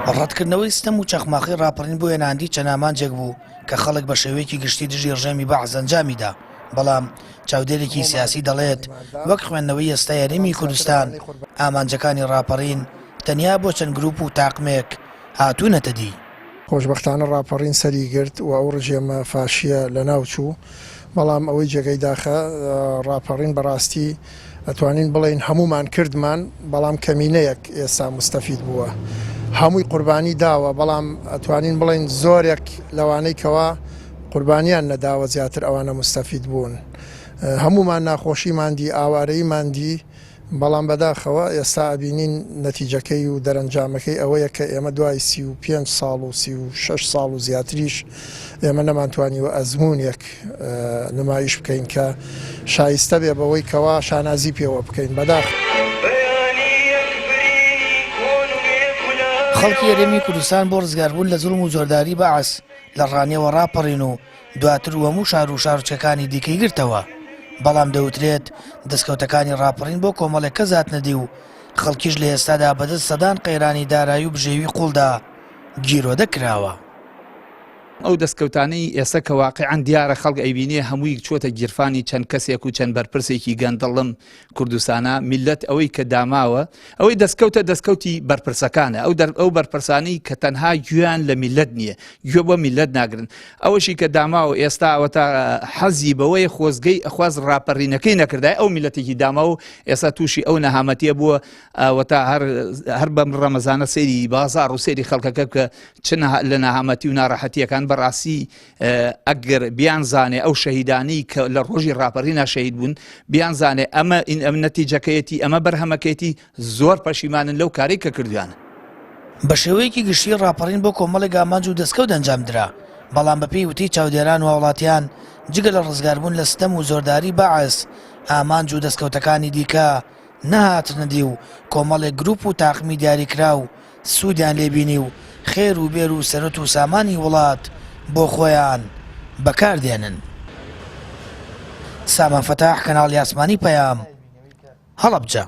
ڕەتکردنەوەی ستەم و چەخماخی ڕاپەڕین بۆ هێناندی چەند ئامانجێک بوو کە خەڵک بە شێوەیەکی گشتی دژی ڕژێمی بەعز ئەنجامیدا، بەڵام چاودێرێکی سیاسی دەڵێت وەک خوێندنەوەی ئێستا یاریمی کوردستان ئامانجەکانی ڕاپەڕین تەنیا بۆ چەند گروپ و تاقمێک هاتوونەتە دی. خۆشبەختانە ڕاپەڕین سەری گرت و ئەو ڕژێمە فاشیە لە ناوچوو، بەڵام ئەوەی جێگەی داخە ڕاپەڕین بەڕاستی ئەتوانین بڵێن هەمومان کردمان، بەڵام کەمینەیەک ئێستا مستەفید بووە. هەمووی قوربانی داوە، بەڵام ئەتوانین بڵێن زۆرێک لەوانەی کەوا قوربانیان نەداوە زیاتر ئەوانە مستەفید بوون. هەمومان ناخۆشیماندی، ئاوارەیماندی، بەڵام بەداخەوە ئێستا ئەبینین نەتیجەکەی و دەرەنجامەکەی ئەوەیە کە ئێمە دوای 35 ساڵ و 36 ساڵ و زیاتریش ئێمە نەمانتوانیوە ئەزمونێک نمایش بکەین کە شایستە بێ بەوەی کەوا شانازی پێوە بکەین. بەداخ خەڵکی یاریمی کوردستان بۆ ڕزگاربوون لە زوڵم و زۆرداری بەعس لە ڕانیەوە ڕاپەڕین و دواتر هەموو شار و شارچەکانی دیکەی گرتەوە، بەڵام دەوترێت دەستکەوتەکانی ڕاپەڕین بۆ کۆمەڵێک کە زات نەدی و خەڵکیش لە ئێستادا بەدەست سەدان قەیرانی دارایی و بژێوی قوڵدا گیرۆ دەکراوە. ئەو دەستکەوتانەی ئێستا کە واقعان دیارە خەڵک ئەیبینێ هەمووی چۆتە گیرفانی چەند کەسێک و چەند بەرپرسێکی گەندەڵم کوردستانە میلەت ئەوەی کە داماوە ئەوەی دەستکەوتی بەرپرسەکانە، ئەو بەرپرسانەی کە تەنها گویان لە میلەت نییە، گوێ بۆ میلەت ناگرن. ئەوەشی کە داماوە ئێستا ئەوەتا حەزی بەوەی خۆزگەی ئەخواز ڕاپەڕینەکەی نەکردای ئەو میلەتێکی داما و ئێستا تووشی ئەو نەهامەتیە بووە وەتا هەر بەم ڕەمەزانە سەیری بازاڕ و سەیری خەڵکەکە کە چ لە نەهامەتی و ناڕەحەتیەکان بەڕاستی ئەگەر بیانزانێ ئەو شەهیدانی کە لە ڕۆژی ڕاپەڕینا شەهید بوون بیانزانێ ئەمە نەتیجەکەیەتی ئەمە بەرهەمەکەیەتی زۆر پەشیمانن لەو کارەی کە کردویانە. بە شێوەیەکی گشتی ڕاپەڕین بۆ کۆمەڵێک ئامانج و دەستکەوت ئەنجامدرا، بەڵام بەپێی وتی چاودێران و وڵاتیان جگە لە ڕزگاربوون لە ستەم و زۆرداری بەعس ئامانج و دەستکەوتەکانی دیکە نەهاتنەدی و کۆمەڵێک گروپ و تاقمی دیاریکرا و سوودیان لێبینی و خێر و بێر و سەرەت و سامانی وڵات بۆ خۆیان بەکاردێنن. سامان فەتاح، کەناڵی ئاسمانی پەیام، هەڵەبجە.